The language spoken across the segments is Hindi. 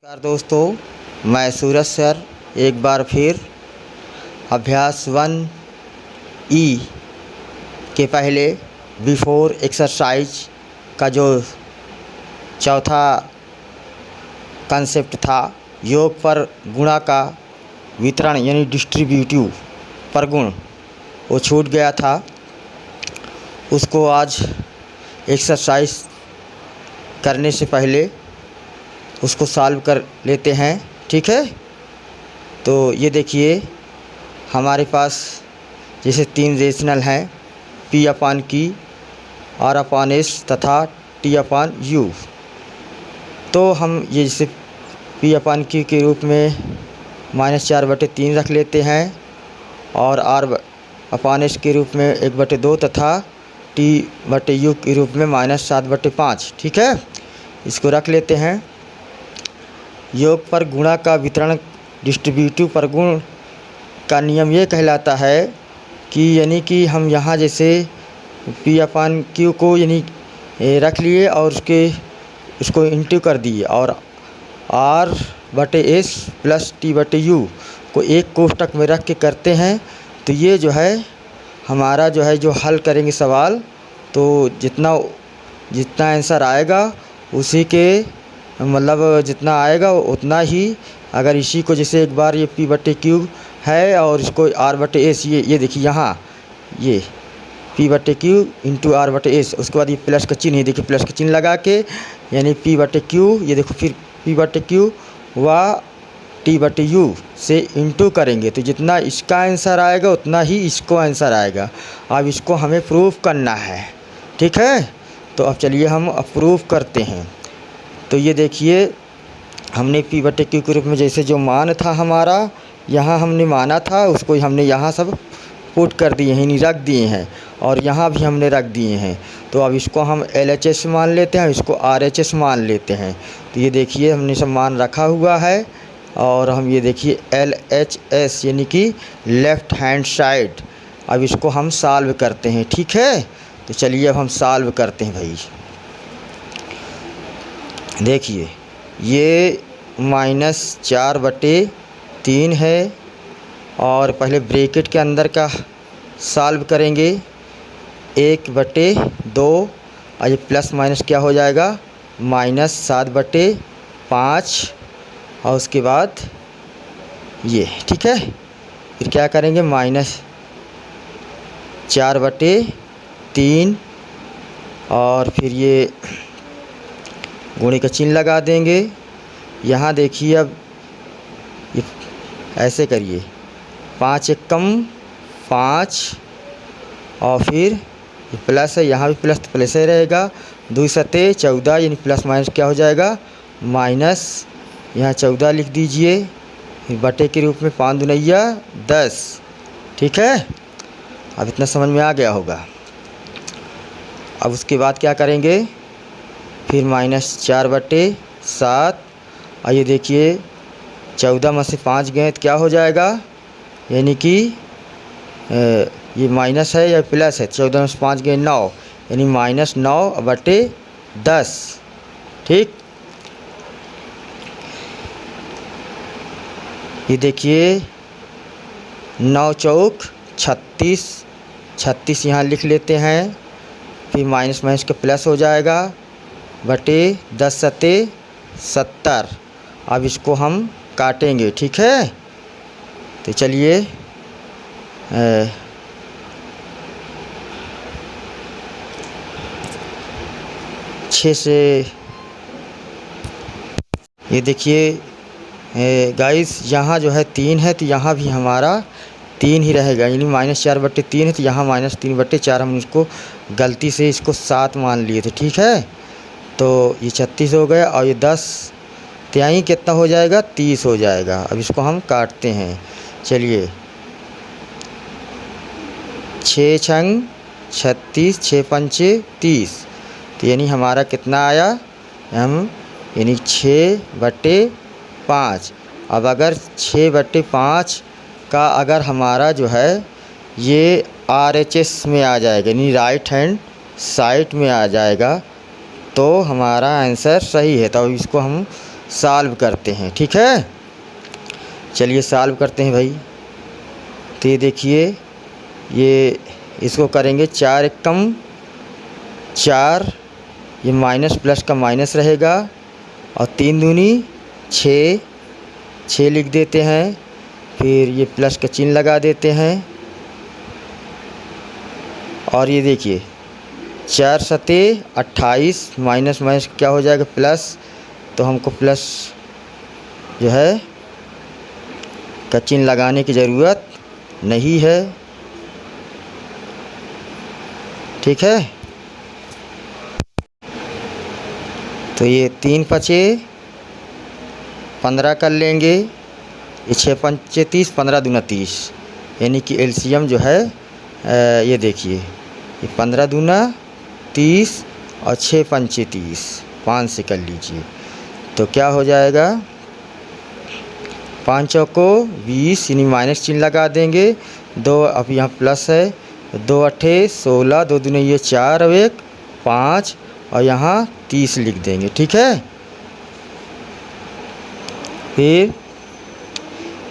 नमस्कार दोस्तों, मैं सूरज सर एक बार फिर अभ्यास 1E के पहले बिफोर एक्सरसाइज का जो चौथा कंसेप्ट था, योग पर गुणा का वितरण यानी डिस्ट्रीब्यूटिव परगुण, वो छूट गया था। उसको आज एक्सरसाइज करने से पहले उसको सॉल्व कर लेते हैं, ठीक है। तो ये देखिए, हमारे पास जैसे तीन रेशनल हैं, P अपान की, R अपान S तथा T अपान U। तो हम ये जैसे P अपान Q के रूप में -4/3 रख लेते हैं और R अपान S के रूप में 1/2 तथा T/U के रूप में -7/5, ठीक है। इसको रख लेते हैं। योग पर गुणा का वितरण डिस्ट्रीब्यूटिव परगुण का नियम ये कहलाता है कि यानी कि हम यहाँ जैसे P अपान Q को यानी रख लिए और उसको इंटू कर दिए और R/S प्लस T/U को एक कोष्ठक में रख के करते हैं। तो ये जो है हमारा जो हल करेंगे सवाल, तो जितना आंसर आएगा उसी के मतलब जितना आएगा उतना ही। अगर इसी को जैसे एक बार ये P/Q है और इसको R/S, ये देखिए यहाँ ये P/Q इंटू R/S, उसके बाद ये प्लस का चिन्ह, ये देखिए प्लस का चिन्ह लगा के यानी P/Q, ये देखो फिर P/Q व T/U से इंटू करेंगे तो जितना इसका आंसर आएगा उतना ही इसको आंसर आएगा। अब इसको हमें प्रूफ करना है, ठीक है। तो अब चलिए हम प्रूव करते हैं। तो ये देखिए, हमने P/Q के रूप में जैसे जो मान था हमारा यहाँ हमने माना था, उसको हमने यहाँ सब पुट कर दिए हैं, रख दिए हैं और यहाँ भी हमने रख दिए हैं। तो अब इसको हम LHS मान लेते हैं, इसको RHS मान लेते हैं। तो ये देखिए हमने सब मान रखा हुआ है और हम ये देखिए LHS यानी कि लेफ़्ट हैंड साइड। अब इसको हम सॉल्व करते हैं, ठीक है। तो चलिए अब हम सॉल्व करते हैं भाई। देखिए ये -4/3 है और पहले ब्रैकेट के अंदर का सॉल्व करेंगे 1/2 और ये प्लस माइनस क्या हो जाएगा -7/5 और उसके बाद ये, ठीक है। फिर क्या करेंगे -4/3 और फिर ये गुणे का चिन्ह लगा देंगे। यहाँ देखिए अब ये ऐसे करिए 5 × 5 और फिर ये प्लस है, यहाँ भी प्लस तो प्लस ही रहेगा। 2 × 14 यानी प्लस माइनस क्या हो जाएगा माइनस, यहाँ 14 लिख दीजिए, फिर बटे के रूप में 5 दूनिया 10, ठीक है। अब इतना समझ में आ गया होगा। अब उसके बाद क्या करेंगे, फिर -4/7 और ये देखिए 14 में से 5 गए तो क्या हो जाएगा, यानी कि ये माइनस है या प्लस है, 14 में से 5 गए 9 यानी -9/10, ठीक। ये देखिए 9 चौक 36 यहाँ लिख लेते हैं, फिर माइनस का प्लस हो जाएगा बटे 10 × 70। अब इसको हम काटेंगे, ठीक है। तो चलिए 6 से ये देखिए गाइस, यहाँ जो है 3 है तो यहाँ भी हमारा 3 ही रहेगा, यानी -4/3 है तो यहाँ -3/4 हम इसको गलती से इसको 7 मान लिए थे, ठीक है। तो ये 36 हो गया और ये 10 तिहाई कितना हो जाएगा 30 हो जाएगा। अब इसको हम काटते हैं, चलिए 6 × 36 6 × 5 30, तो यानी हमारा कितना आया यानी 6/5। अब अगर 6/5 का अगर हमारा जो है ये RHS में आ जाएगा यानी राइट हैंड साइड में आ जाएगा तो हमारा आंसर सही है। तो इसको हम सॉल्व करते हैं। ठीक है, चलिए सॉल्व करते हैं भाई। तो ये देखिए, ये इसको करेंगे 4 एकम 4, ये माइनस प्लस का माइनस रहेगा, और 3 दूनी 6, 6 लिख देते हैं। फिर ये प्लस का चिन्ह लगा देते हैं, और ये देखिए 4 सते 28, माइनस माइनस क्या हो जाएगा प्लस, तो हमको प्लस जो है का चिन्ह लगाने की ज़रूरत नहीं है। ठीक है, तो ये 3 पचे 15 कर लेंगे, ये 6 पंचे 30, 15 दूना 30, यानी कि एलसीएम जो है ये देखिए, ये 15 दूना 30 और 6 पंचे 30, 5 से कर लीजिए, तो क्या हो जाएगा 5 चौको 20, यानी माइनस चिन्ह लगा देंगे। 2 अब यहाँ प्लस है, 2 अठे 16, 2 दूने ये 4 और 1 5, और यहाँ 30 लिख देंगे। ठीक है, फिर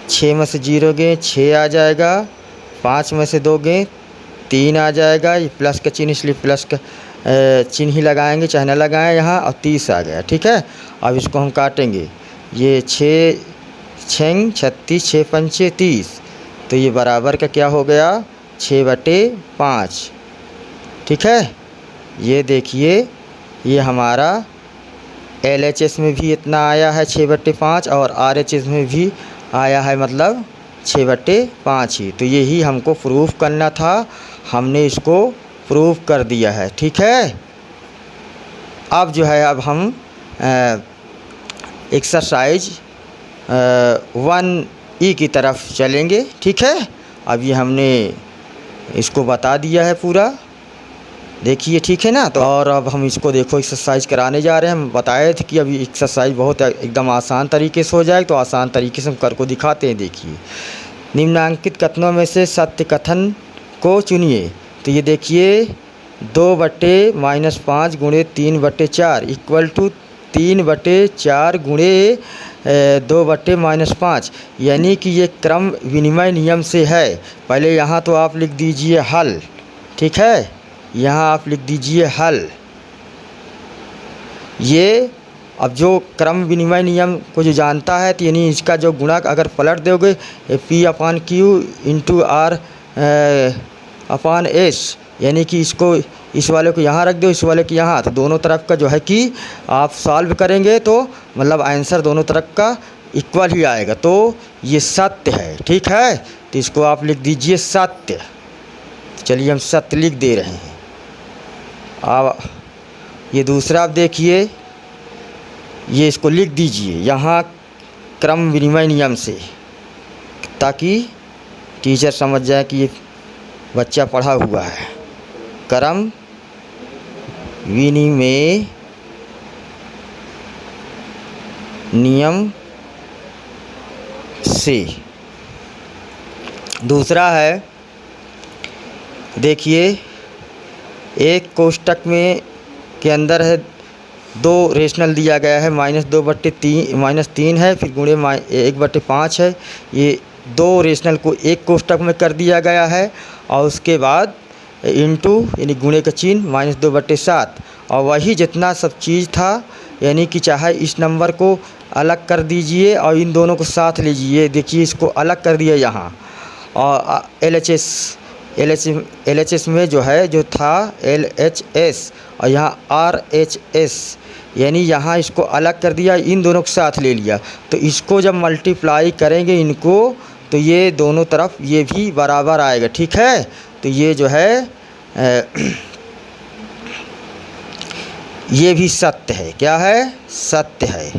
6 में से 0 गए 6 आ जाएगा, 5 में से 2 गए 3 आ जाएगा, ये प्लस का चिन्ह इसलिए प्लस का चिन्ह ही लगाएंगे, चाहे ना लगाएं यहाँ, और 30 आ गया। ठीक है, अब इसको हम काटेंगे, ये 6 6 36, 6 पंचे 30, तो ये बराबर का क्या हो गया 6/5। ठीक है, ये देखिए, ये हमारा LHS में भी इतना आया है 6/5, और RHS में भी आया है, मतलब 6/5 ही। तो यही हमको प्रूफ करना था, हमने इसको प्रूफ कर दिया है। ठीक है, अब जो है अब हम एक्सरसाइज 1E की तरफ चलेंगे। ठीक है, अब ये हमने इसको बता दिया है पूरा, देखिए। ठीक है ना, तो और अब हम इसको देखो एक्सरसाइज कराने जा रहे हैं। हम बताए थे कि अभी एक्सरसाइज बहुत एकदम आसान तरीके से हो जाए, तो आसान तरीके से हम कर को दिखाते हैं। देखिए, निम्नांकित कथनों में से सत्य कथन को चुनिए। तो ये देखिए 2/-5 गुणे 3/4 इक्वल टू 3/4 गुणे 2/-5, यानी कि ये क्रम विनिमय नियम से है। पहले यहाँ तो आप लिख दीजिए हल। ठीक है, यहाँ आप लिख दीजिए हल। ये अब जो क्रम विनिमय नियम को जो जानता है, तो यानी इसका जो गुणक अगर पलट दोगे P/Q × R/S, यानी कि इसको इस वाले को यहाँ रख दो, इस वाले को यहाँ, तो दोनों तरफ का जो है कि आप सॉल्व करेंगे तो मतलब आंसर दोनों तरफ का इक्वल ही आएगा। तो ये सत्य है। ठीक है, तो इसको आप लिख दीजिए सत्य। चलिए हम सत्य लिख दे रहे हैं। अब ये दूसरा आप देखिए, ये इसको लिख दीजिए यहाँ क्रम विनिमय नियम से, ताकि टीचर समझ जाए कि ये बच्चा पढ़ा हुआ है। क्रम विनिमय नियम से। दूसरा है, देखिए एक कोष्टक में के अंदर है 2 रेशनल दिया गया है, -2/3 है, फिर गुणे 1/5 है। ये 2 रेशनल को एक कोष्टक में कर दिया गया है, और उसके बाद इंटू यानी गुणे का चिन्ह -2/7, और वही जितना सब चीज़ था, यानी कि चाहे इस नंबर को अलग कर दीजिए और इन दोनों को साथ लीजिए। देखिए इसको अलग कर दिया यहाँ, और LHS में जो है जो था LHS, और यहाँ RHS, यानी यहाँ इसको अलग कर दिया, इन दोनों को साथ ले लिया। तो इसको जब मल्टीप्लाई करेंगे इनको, तो ये दोनों तरफ ये भी बराबर आएगा। ठीक है, तो ये जो है ये भी सत्य है। क्या है? सत्य है।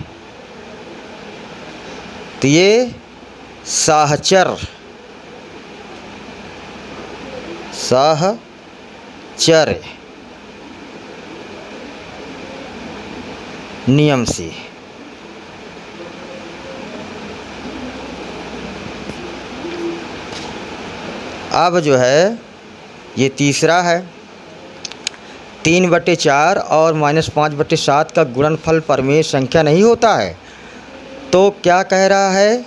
तो ये साहचर्य नियम से। अब जो है ये तीसरा है, 3/4 और -5/7 का गुणनफल परिमेय संख्या नहीं होता है। तो क्या कह रहा है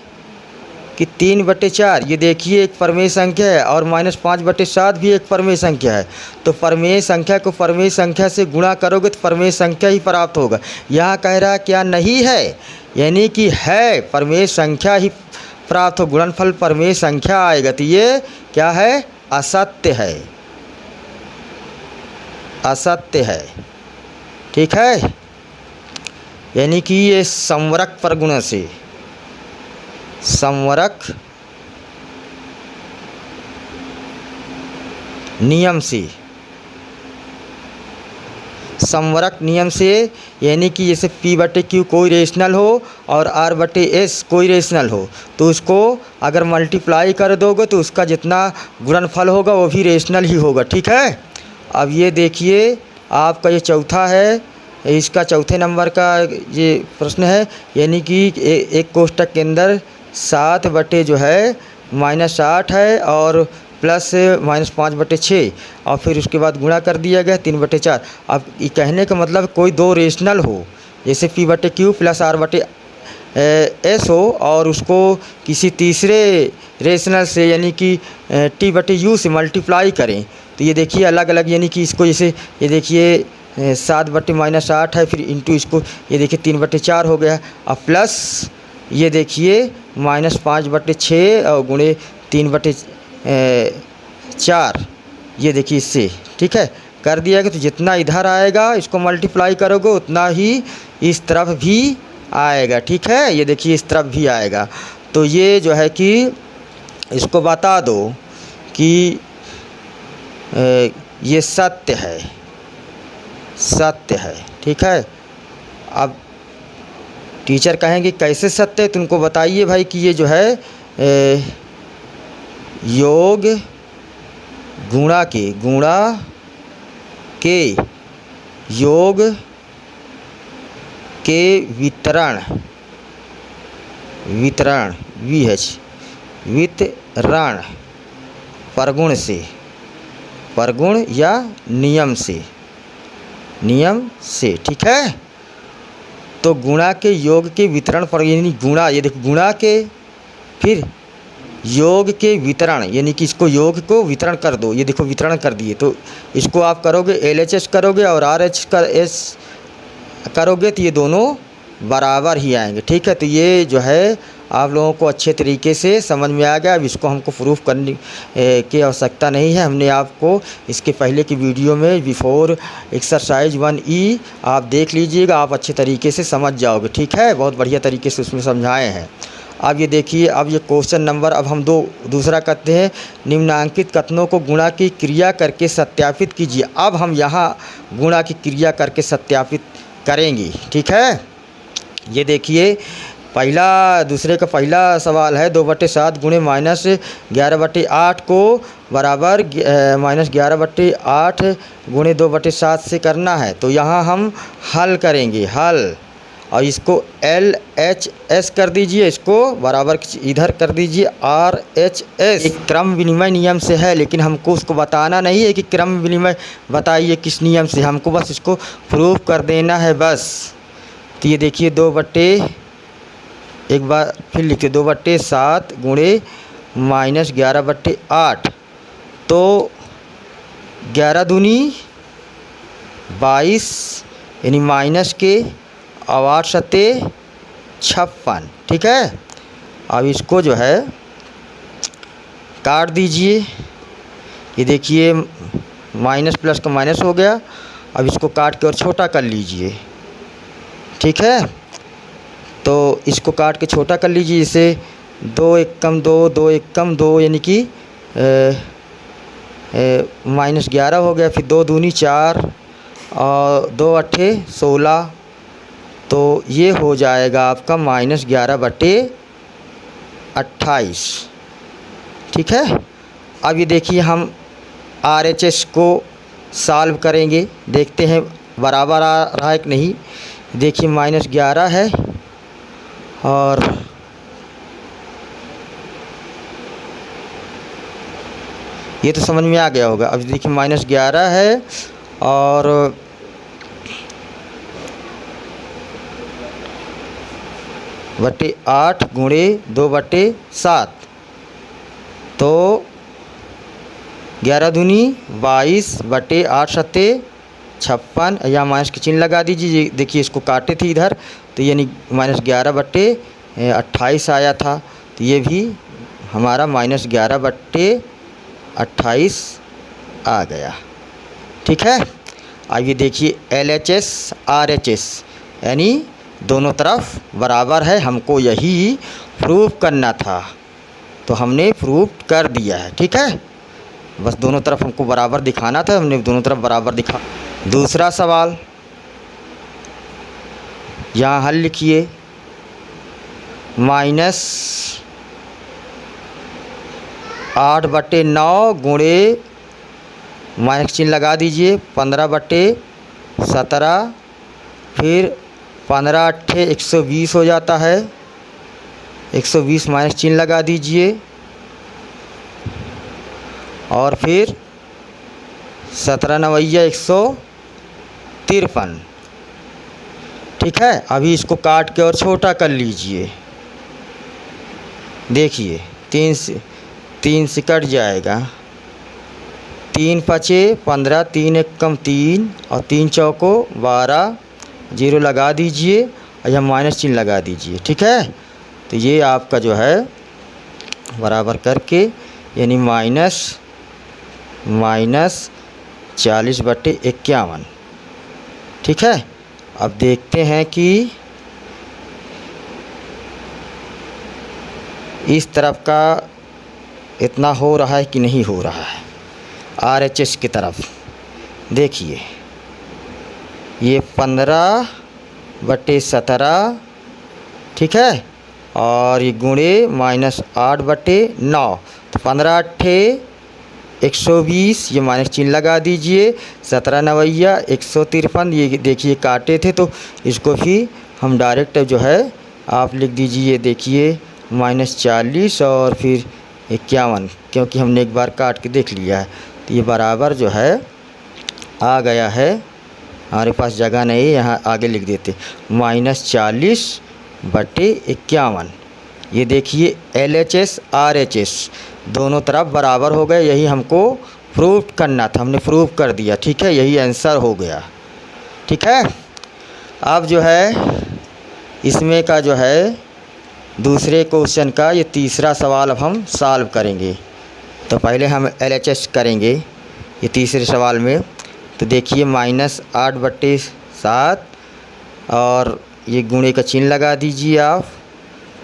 कि 3/4, ये देखिए एक परमेय संख्या है, और -5/7 भी एक परमेय संख्या है। तो परमेय संख्या को परमेय संख्या से गुणा करोगे तो परमेय संख्या ही प्राप्त होगा। यहाँ कह रहा है क्या नहीं है, यानी कि है, परमेय संख्या ही प्राप्त हो, गुणनफल परमेय संख्या आएगा। तो ये क्या है, असत्य है, असत्य है। ठीक है, यानी कि ये संवरक परगुण से, संवरक नियम से, संवरक नियम से, यानी कि जैसे P/Q कोई रेशनल हो और R/S कोई रेशनल हो, तो उसको अगर मल्टीप्लाई कर दोगे तो उसका जितना गुणनफल होगा वो भी रेशनल ही होगा। ठीक है, अब ये देखिए आपका ये चौथा है, इसका चौथे नंबर का ये प्रश्न है, यानी कि एक कोष्टक के अंदर 7 जो है -8 है और प्लस -5/6 और फिर उसके बाद गुणा कर दिया गया 3/4। अब ये कहने का मतलब कोई दो रेशनल हो, जैसे P/Q प्लस R/S हो, और उसको किसी तीसरे रेशनल से यानी कि T/U से मल्टीप्लाई करें, तो ये देखिए अलग अलग, यानी कि इसको जैसे ये देखिए 7/-8 है, फिर इंटू इसको ये देखिए 3/4 हो गया, अब प्लस ये देखिए -5/6 और गुणे 3/4, ये देखिए इससे। ठीक है, कर दिया गया, तो जितना इधर आएगा इसको मल्टीप्लाई करोगे उतना ही इस तरफ भी आएगा। ठीक है, ये देखिए इस तरफ भी आएगा। तो ये जो है कि इसको बता दो कि ये सत्य है, सत्य है। ठीक है, अब टीचर कहेंगे कैसे सत्य है, तुमको बताइए भाई कि ये जो है योग गुणा के योग के वितरण परगुण या नियम से। ठीक है, तो गुणा के योग के वितरण पर, यानी गुणा, ये देखो गुणा के फिर योग के वितरण, यानी कि इसको योग को वितरण कर दो, ये देखो वितरण कर दिए, तो इसको आप करोगे LHS करोगे और RHS करोगे तो ये दोनों बराबर ही आएंगे। ठीक है, तो ये जो है आप लोगों को अच्छे तरीके से समझ में आ गया। अब इसको हमको प्रूफ करने की आवश्यकता नहीं है, हमने आपको इसके पहले की वीडियो में बिफोर एक्सरसाइज 1E आप देख लीजिएगा, आप अच्छे तरीके से समझ जाओगे। ठीक है, बहुत बढ़िया तरीके से उसमें समझाए हैं। अब ये देखिए, अब ये क्वेश्चन नंबर, अब हम दूसरा करते हैं, निम्नांकित कथनों को गुणा की क्रिया करके सत्यापित कीजिए। अब हम यहाँ गुणा की क्रिया करके सत्यापित करेंगे। ठीक है, ये देखिए दूसरे का पहला सवाल है, 2/7 गुणे -11/8 को बराबर -11/8 गुणे 2/7 से करना है। तो यहाँ हम हल करेंगे, हल, और इसको LHS कर दीजिए, इसको बराबर इधर कर दीजिए RHS। एक क्रम विनिमय नियम से है, लेकिन हमको उसको बताना नहीं है कि क्रम विनिमय बताइए किस नियम से, हमको बस इसको प्रूव कर देना है बस। तो ये देखिए एक बार फिर लिखिए 2/7 गुणे -11/8, तो 11 दूनी 22, यानी माइनस के और 8 सत्ते 56। ठीक है, अब इसको जो है काट दीजिए, ये देखिए माइनस प्लस का माइनस हो गया। अब इसको काट के और छोटा कर लीजिए। ठीक है, तो इसको काट के छोटा कर लीजिए, इसे 2 1 कम 2 2 1 कम 2, यानी कि -11 हो गया। फिर 2 दूनी 4 और 2 अट्ठे 16, तो ये हो जाएगा आपका -11/28। ठीक है, अब ये देखिए हम RHS को सॉल्व करेंगे, देखते हैं बराबर आ रहा है कि नहीं। देखिए -11 है और ये तो समझ में आ गया होगा। अब देखिए -11 है और बटे 8 गुणे 2/7, तो 11 दूनी 22 बटे 8 सत्ते 56। यहाँ माइनस के चिन्ह लगा दीजिए। देखिए इसको काटे थे इधर, तो यानी -11 बटे 28 आया था, तो ये भी हमारा -11 बटे 28 आ गया। ठीक है। आइए देखिए LHS RHS यानी दोनों तरफ बराबर है, हमको यही प्रूव करना था, तो हमने प्रूव कर दिया है। ठीक है, बस दोनों तरफ हमको बराबर दिखाना था, हमने दोनों तरफ बराबर दिखा। दूसरा सवाल यहाँ हल लिखिए। -8/9 गुणे माइनस चिन्ह लगा दीजिए 15/17, फिर 15 × 8 = 120 हो जाता है। 120 माइनस चिन्ह लगा दीजिए, और फिर 17 × 9 = 153। ठीक है, अभी इसको काट के और छोटा कर लीजिए। देखिए 3 से कट जाएगा, 3 × 5 = 15, 3 × 1 = 3 और 3 × 4 = 12, 0 लगा दीजिए और यहाँ माइनस चिन्ह लगा दीजिए। ठीक है, तो ये आपका जो है बराबर करके यानी -40/51। ठीक है, अब देखते हैं कि इस तरफ का इतना हो रहा है कि नहीं हो रहा है। RHS की तरफ देखिए, ये 15/17। ठीक है, और ये गुणे -8/9, तो 15 × 8 = 120, ये माइनस चिन्ह लगा दीजिए। 17 × 9 = 153, ये देखिए काटे थे, तो इसको भी हम डायरेक्ट जो है आप लिख दीजिए। देखिए -40 और फिर 51, क्योंकि हमने एक बार काट के देख लिया है, तो ये बराबर जो है आ गया है। हमारे पास जगह नहीं है, यहाँ आगे लिख देते -40/51। ये देखिए LHS RHS दोनों तरफ बराबर हो गए, यही हमको प्रूव करना था, हमने प्रूव कर दिया। ठीक है, यही आंसर हो गया। ठीक है, अब जो है इसमें का जो है दूसरे क्वेश्चन का ये तीसरा सवाल अब हम सॉल्व करेंगे। तो पहले हम LHS करेंगे ये तीसरे सवाल में। तो देखिए -8/7 और ये गुणे का चिन्ह लगा दीजिए आप।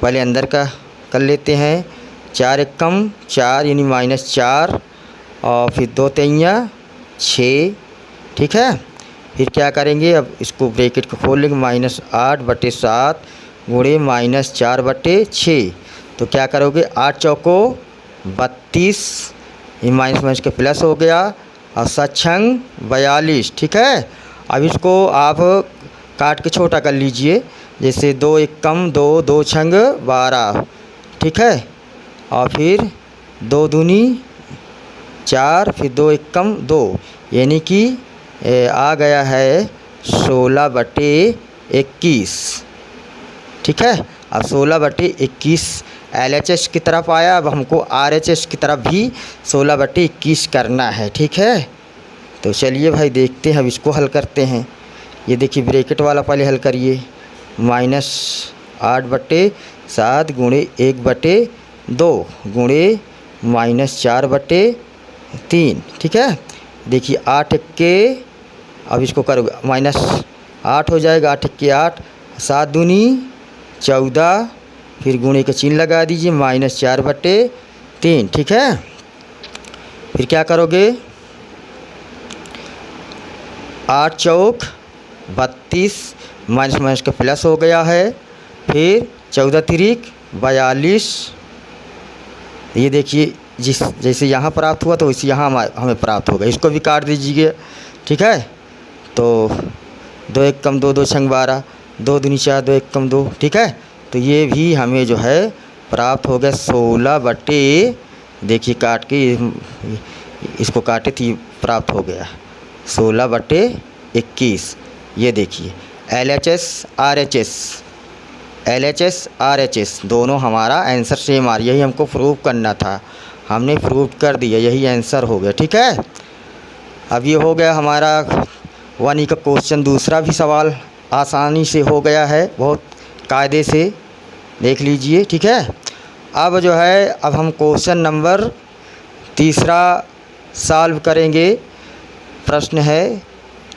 पहले अंदर का कर लेते हैं। 4 × 1 = 4 यानी -4, और फिर 2 × 3 = 6। ठीक है, फिर क्या करेंगे, अब इसको ब्रैकेट को खोल लेंगे। -8/7 गुणे -4/6, तो क्या करोगे, 8 × 4 = 32, ये माइनस के प्लस हो गया, और 7 × 6 = 42। ठीक है, अब इसको आप काट के छोटा कर लीजिए। जैसे 2 × 1 = 2, 2 × 6 = 12। ठीक है, और फिर 2 दूनी 4, फिर 2 × 1 = 2, यानी कि आ गया है 16/21। ठीक है, अब 16/21 LHS की तरफ आया। अब हमको RHS की तरफ भी 16/21 करना है। ठीक है, तो चलिए भाई देखते हैं, अब इसको हल करते हैं। ये देखिए ब्रैकेट वाला पहले हल करिए। -8/7 गुणे 1/2 गुणे -4/3। ठीक है, देखिए 8 × 1 = अब इसको करोगे -8 हो जाएगा। 8 × 1 = 8, 7 दूनी 14, फिर गुणे का चिन्ह लगा दीजिए -4/3। ठीक है, फिर क्या करोगे, 8 × 4 = 32, माइनस का प्लस हो गया है, फिर 14 × 3 = 42। ये देखिए जैसे यहाँ प्राप्त हुआ तो वैसे यहाँ हमें प्राप्त होगा। इसको भी काट दीजिए। ठीक है, तो 2 × 1 = 2, 2 × 6 = 12, 2 दूनी 4, 2 × 1 = 2। ठीक है, तो ये भी हमें जो है प्राप्त हो गया 16 देखिए काट के इसको काटे थी, प्राप्त हो गया 16/21। ये देखिए LHS RHS LHS RHS दोनों हमारा आंसर सेम आ रही है। यही हमको प्रूव करना था, हमने प्रूव कर दिया, यही आंसर हो गया। ठीक है, अब ये हो गया हमारा 1E का क्वेश्चन। दूसरा भी सवाल आसानी से हो गया है, बहुत कायदे से देख लीजिए। ठीक है, अब जो है अब हम क्वेश्चन नंबर तीसरा सॉल्व करेंगे। प्रश्न है,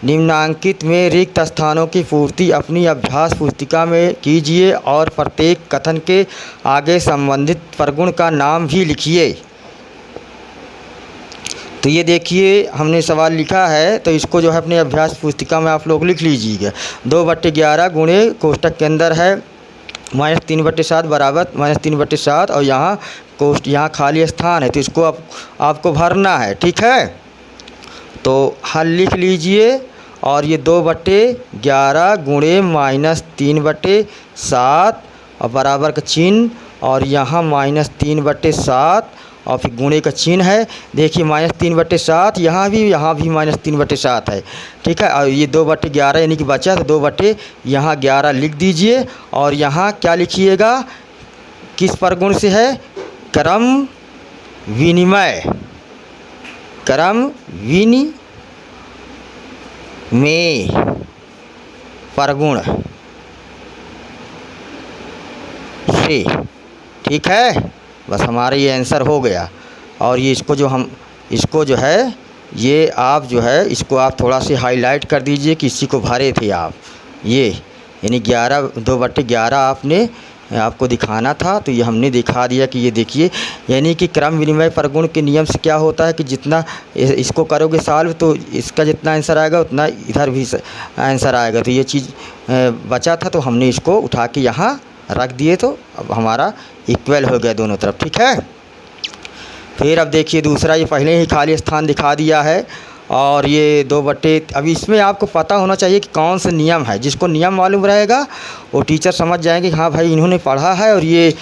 निम्नांकित में रिक्त स्थानों की पूर्ति अपनी अभ्यास पुस्तिका में कीजिए और प्रत्येक कथन के आगे संबंधित प्रगुण का नाम भी लिखिए। तो ये देखिए हमने सवाल लिखा है, तो इसको जो है अपने अभ्यास पुस्तिका में आप लोग लिख लीजिएगा। 2/11 गुणे कोष्टक के अंदर है -3/7 बराबर -3/7 और यहाँ खाली स्थान है, तो इसको आपको भरना है। ठीक है, तो हल लिख लीजिए और ये 2/11 गुणे -3/7 और बराबर का चिन्ह और यहाँ -3/7 और फिर गुणे का चिन्ह है। देखिए -3/7 यहाँ भी -3/7 है। ठीक है, और ये 2/11 यानी कि बचा, तो 2/11 लिख दीजिए और यहाँ क्या लिखिएगा, किस प्रगुण से है, क्रम विनिमय, क्रम विनिमय प्रगुण से। ठीक है, बस हमारा ये आंसर हो गया। और ये इसको जो है ये आप जो है इसको आप थोड़ा सा हाईलाइट कर दीजिए कि इसी को भरे थे आप, ये यानी 2/11 आपको दिखाना था, तो ये हमने दिखा दिया कि ये देखिए, यानी कि क्रम विनिमय प्रगुण के नियम से क्या होता है कि जितना इसको करोगे सॉल्व तो इसका जितना आंसर आएगा उतना इधर भी आंसर आएगा। तो ये चीज़ बचा था, तो हमने इसको उठा के यहाँ रख दिए, तो अब हमारा इक्वल हो गया दोनों तरफ। ठीक है, फिर अब देखिए दूसरा, ये पहले ही खाली स्थान दिखा दिया है और ये अब इसमें आपको पता होना चाहिए कि कौन सा नियम है। जिसको नियम मालूम रहेगा वो टीचर समझ जाएंगे कि हाँ भाई इन्होंने पढ़ा है और ये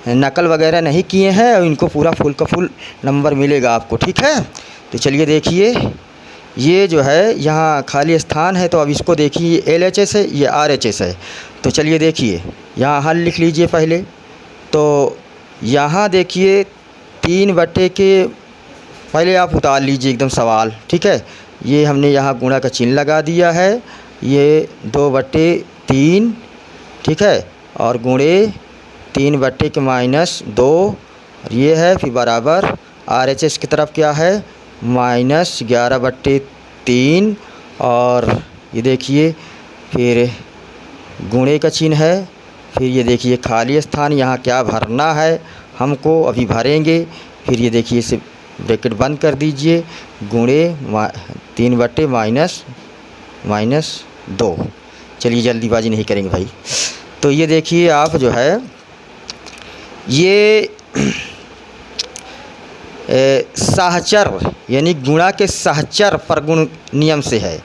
नकल वगैरह नहीं किए हैं और इनको पूरा फुल का फुल नंबर मिलेगा आपको। ठीक है, तो चलिए देखिए ये जो है यहाँ खाली स्थान है, तो अब इसको देखिए LHS है, ये RHS है। तो चलिए देखिए यहाँ हल लिख लीजिए पहले। तो यहाँ देखिए 3 के पहले आप उतार लीजिए एकदम सवाल। ठीक है, ये हमने यहाँ गुणा का चिन्ह लगा दिया है, ये 2/3। ठीक है, और गुणे 3 के -2 और ये है, फिर बराबर RHS की तरफ क्या है -11/3 और ये देखिए फिर गुणे का चिन्ह है। फिर ये देखिए खाली स्थान, यहाँ क्या भरना है हमको, अभी भरेंगे। फिर ये देखिए इसे ब्रैकेट बंद कर दीजिए, गुणे 3/- -2। चलिए जल्दीबाजी नहीं करेंगे भाई। तो ये देखिए आप जो है ये सहचर यानी गुणा के सहचर प्रगुण नियम से है।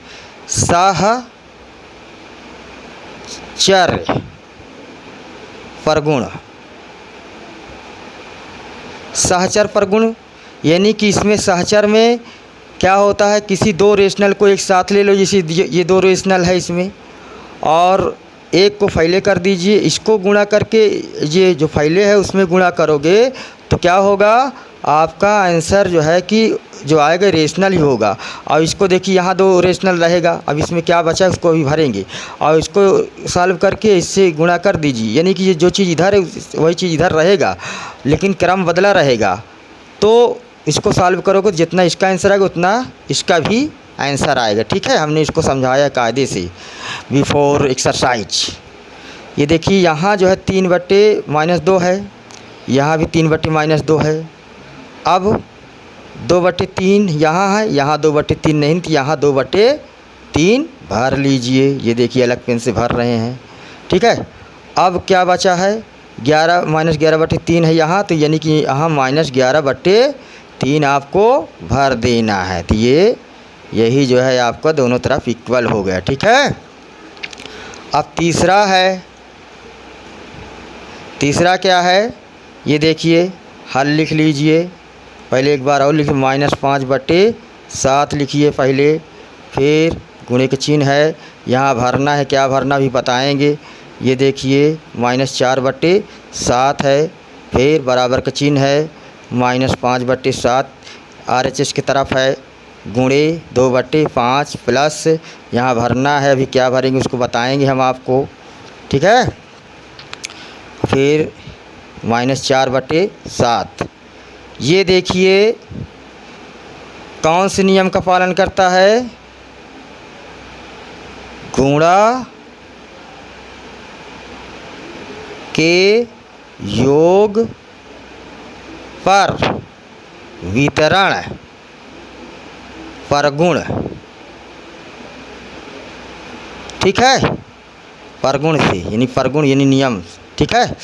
सहचर प्रगुण, सहचर प्रगुण यानी कि इसमें सहचर में क्या होता है, किसी दो रेशनल को एक साथ ले लो, जैसे ये 2 रेशनल है इसमें, और एक को फैले कर दीजिए, इसको गुणा करके ये जो फैले है उसमें गुणा करोगे तो क्या होगा, आपका आंसर जो है कि जो आएगा रेशनल ही होगा। और इसको देखिए यहाँ 2 रेशनल रहेगा, अब इसमें क्या बचा है उसको अभी भरेंगे और इसको सॉल्व करके इससे गुणा कर दीजिए, यानी कि ये जो चीज़ इधर है वही चीज़ इधर रहेगा लेकिन क्रम बदला रहेगा। तो इसको सॉल्व करोगे, जितना इसका आंसर आएगा उतना इसका भी आंसर आएगा। ठीक है, हमने इसको समझाया कायदे से बिफोर एक्सरसाइज। ये देखिए यहाँ जो है 3/-2 है, यहाँ भी 3/-2 है। अब 2/3 यहाँ है, यहाँ 2/3 नहीं, तो यहाँ 2/3 भर लीजिए। ये देखिए अलग पेन से भर रहे हैं। ठीक है, अब क्या बचा है, 11-11/3 है यहाँ, तो यानी कि यहाँ -11/3 आपको भर देना है। तो यही जो है आपका दोनों तरफ इक्वल हो गया। ठीक है, अब तीसरा है, तीसरा क्या है, ये देखिए हल लिख लीजिए। पहले एक बार और लिखिए, -5/7 लिखिए पहले, फिर गुणे का चिन्ह है, यहाँ भरना है, क्या भरना भी बताएंगे। ये देखिए -4/7 है, फिर बराबर का चिन्ह है, -5/7 RHS की तरफ है, गुणे 2/5 प्लस यहाँ भरना है, अभी क्या भरेंगे उसको बताएंगे हम आपको, ठीक है। फिर -4/7, ये देखिए कौन से नियम का पालन करता है, गुणा के योग पर वितरण परगुण, ठीक है, परगुण से यानी परगुण यानी नियम, ठीक है।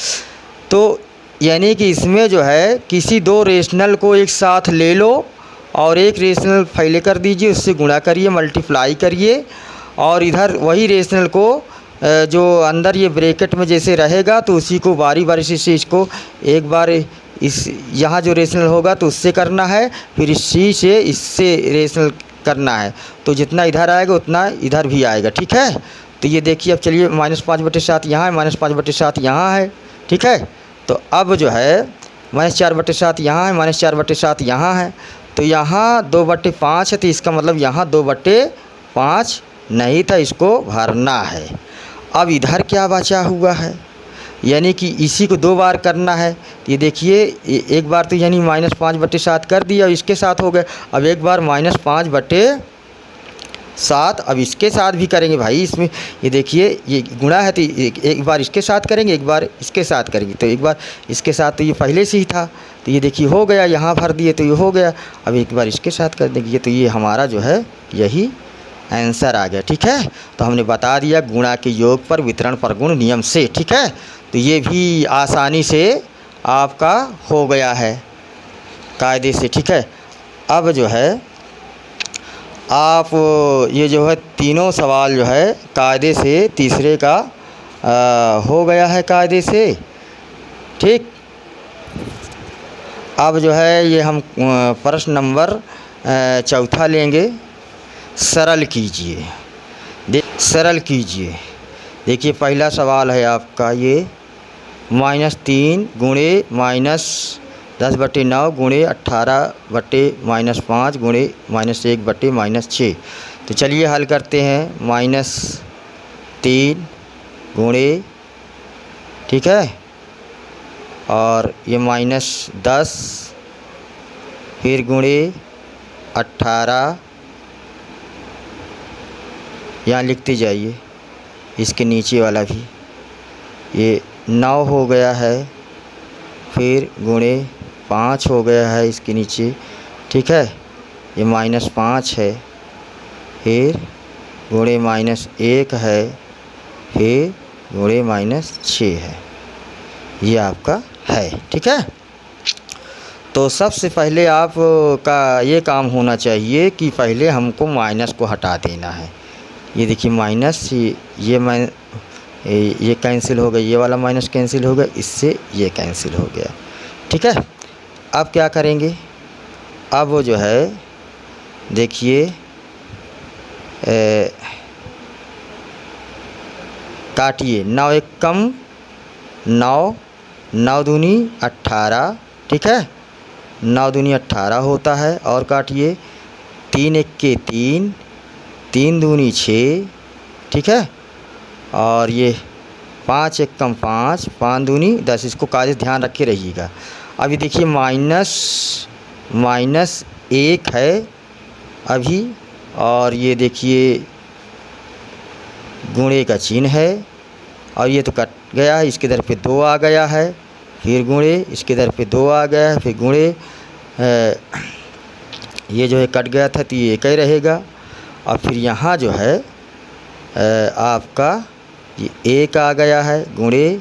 तो यानी कि इसमें जो है किसी दो रेशनल को एक साथ ले लो और एक रेशनल फैले कर दीजिए, उससे गुणा करिए, मल्टीप्लाई करिए, और इधर वही रेशनल को जो अंदर ये ब्रैकेट में जैसे रहेगा तो उसी को बारी बारी से इसको एक बार इस यहाँ जो रेशनल होगा तो उससे करना है, फिर इसी से इससे रेशनल करना है, तो जितना इधर आएगा उतना इधर भी आएगा, ठीक है। तो ये देखिए अब चलिए -5/7 यहाँ है, -5/7 यहाँ है, ठीक है। तो अब जो है -4/7 यहाँ है, -4/7 यहाँ है, तो यहाँ 2/5 है, तो इसका मतलब यहाँ 2/5 नहीं था, इसको भरना है। अब इधर क्या बचा हुआ है, यानी कि इसी को 2 बार करना है। ये देखिए एक बार तो यानी -5/7 कर दिया, इसके साथ हो गए, अब एक बार -5/7 अब इसके साथ भी करेंगे भाई। इसमें ये देखिए ये गुणा है तो एक बार इसके साथ करेंगे, एक बार इसके साथ करेंगे, तो एक बार इसके साथ तो ये पहले से ही था, तो ये देखिए हो गया, यहाँ भर दिए तो ये हो गया, अब एक बार इसके साथ कर देंगे, तो ये हमारा जो है यही आंसर आ गया, ठीक है। तो हमने बता दिया गुणा के योग पर वितरण परगुण नियम से, ठीक है। तो ये भी आसानी से आपका हो गया है कायदे से, ठीक है। अब जो है आप ये जो है तीनों सवाल जो है कायदे से तीसरे का हो गया है कायदे से, ठीक। अब जो है ये हम प्रश्न नंबर चौथा लेंगे, सरल कीजिए, सरल कीजिए। देखिए पहला सवाल है आपका ये -3 गुणे -10/9 गुणे 18/-5 गुणे -1/-6। तो चलिए हल करते हैं। -3 गुणे, ठीक है, और ये -10 फिर गुणे 18, यहाँ लिखते जाइए, इसके नीचे वाला भी ये 9 हो गया है, फिर गुणे 5 हो गया है इसके नीचे, ठीक है, ये -5 है, फिर गुणे -1 है, फिर गुणे -6 है, ये आपका है, ठीक है। तो सबसे पहले आप का ये काम होना चाहिए कि पहले हमको माइनस को हटा देना है। ये देखिए माइनस, ये कैंसिल हो गया, ये वाला माइनस कैंसिल हो गया, इससे ये कैंसिल हो गया, ठीक है। अब क्या करेंगे, अब वो जो है देखिए काटिए, 9 1 कम 9, 9 दूनी 18, ठीक है, 9 दूनी 18 होता है, और काटिए 3 1 के 3, 3 दूनी 6, ठीक है, और ये 5 1 कम 5, 5 दूनी 10, इसको कायदे ध्यान रखे रहिएगा। अभी देखिए -1 है अभी, और ये देखिए गुणे का चिन्ह है, और ये तो कट गया है, इसके दर पे 2 आ गया है, फिर गुणे, इसके दर पे 2 आ गया है, फिर गुणे, ये जो है कट गया था तो ये एक ही रहेगा, और फिर यहाँ जो है आपका ये 1 आ गया है, गुणे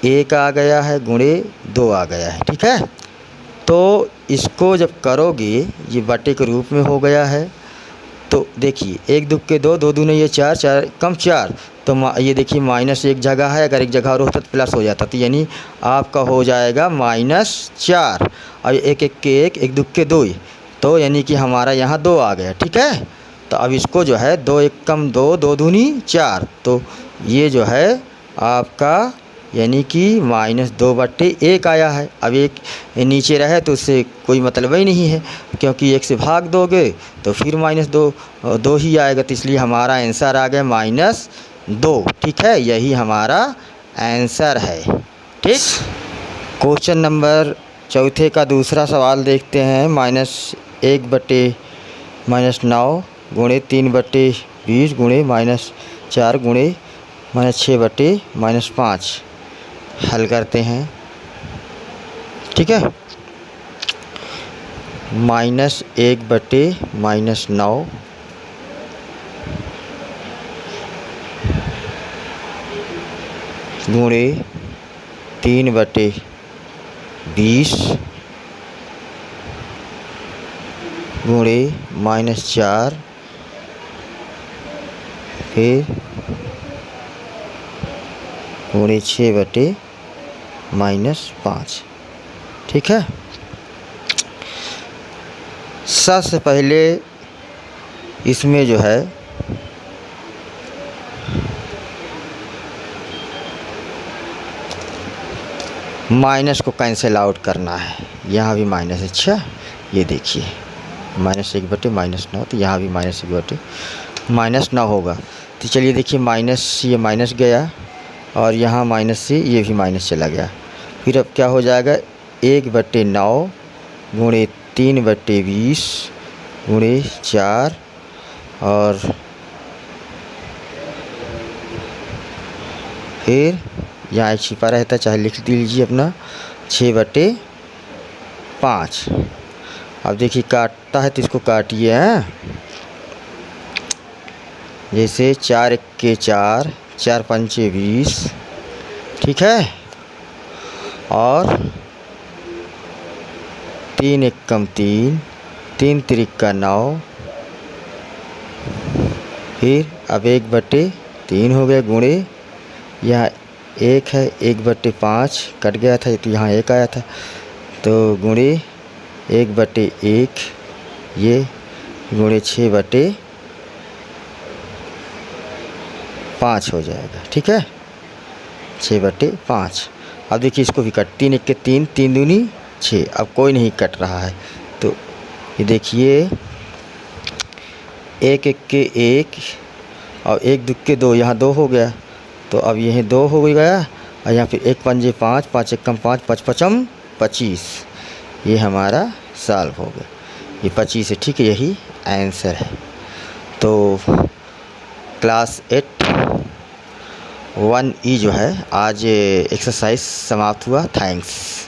1 आ गया है, गुणे 2 आ गया है, ठीक है। तो इसको जब करोगे ये बटे के रूप में हो गया है, तो देखिए 1 2 के 2, 2 दूने ये 4, 4 कम 4, तो ये देखिए -1 जगह है, अगर एक जगह और होता तो प्लस हो जाता, तो यानी आपका हो जाएगा -4, और 1 1 के 1, 1 2 के 2, तो यानी कि हमारा यहाँ 2 आ गया, ठीक है। तो अब इसको जो है 2 1 कम 2, 2 दूनी 4, तो ये जो है आपका यानी कि -2/1 आया है। अब एक नीचे रहे तो उससे कोई मतलब ही नहीं है, क्योंकि 1 से भाग दोगे तो फिर -2 ही आएगा, तो इसलिए हमारा आंसर आ गया -2। ठीक है, यही हमारा आंसर है। ठीक, क्वेश्चन नंबर चौथे का दूसरा सवाल देखते हैं। -1/-9 गुणे 3/20 गुणे -4 गुणे -6/-5 हल करते हैं। ठीक है, -1/-9 गुणे 3/20 गुणे -4 फिर गुणे 6/-5। ठीक है, सबसे पहले इसमें जो है माइनस को कैंसिल आउट करना है। यहाँ भी माइनस, अच्छा ये देखिए -1/-9, तो यहाँ भी -1/-9 होगा। तो चलिए देखिए, ये माइनस गया और यहाँ माइनस से ये भी माइनस चला गया। फिर अब क्या हो जाएगा, 1/9 गुणे 3/20 गुणे 4 और फिर यहाँ एक छिपा रहता, चाहे लिख दीजिए अपना 6/5। अब देखिए काटता है तो इसको काटिए हैं, जैसे 4 × 4 4 × 5 = 20। ठीक है, और 3 × 1 = 3 3 × 3 = 9। फिर अब 1/3 हो गया गुणे, यहाँ 1 है, 1/5 कट गया था तो यहाँ 1 आया था, तो गुणे 1/1 ये गुणे 6/5 हो जाएगा। ठीक है, 6/5। अब देखिए इसको भी कट, 3 × 1 = 3 3 दूनी 6। अब कोई नहीं कट रहा है, तो ये देखिए 1 × 1 = 1 और 1 × 2 = 2, यहाँ 2 हो गया, तो अब यह 2 हो गया और यहाँ फिर 1 × 5 = 5 5 × 1 = 5 5 × 5 = 25। ये हमारा सॉल्व हो गया, ये 25 है। ठीक है, यही आंसर है। तो क्लास 8 1E जो है आज एक्सरसाइज समाप्त हुआ। थैंक्स।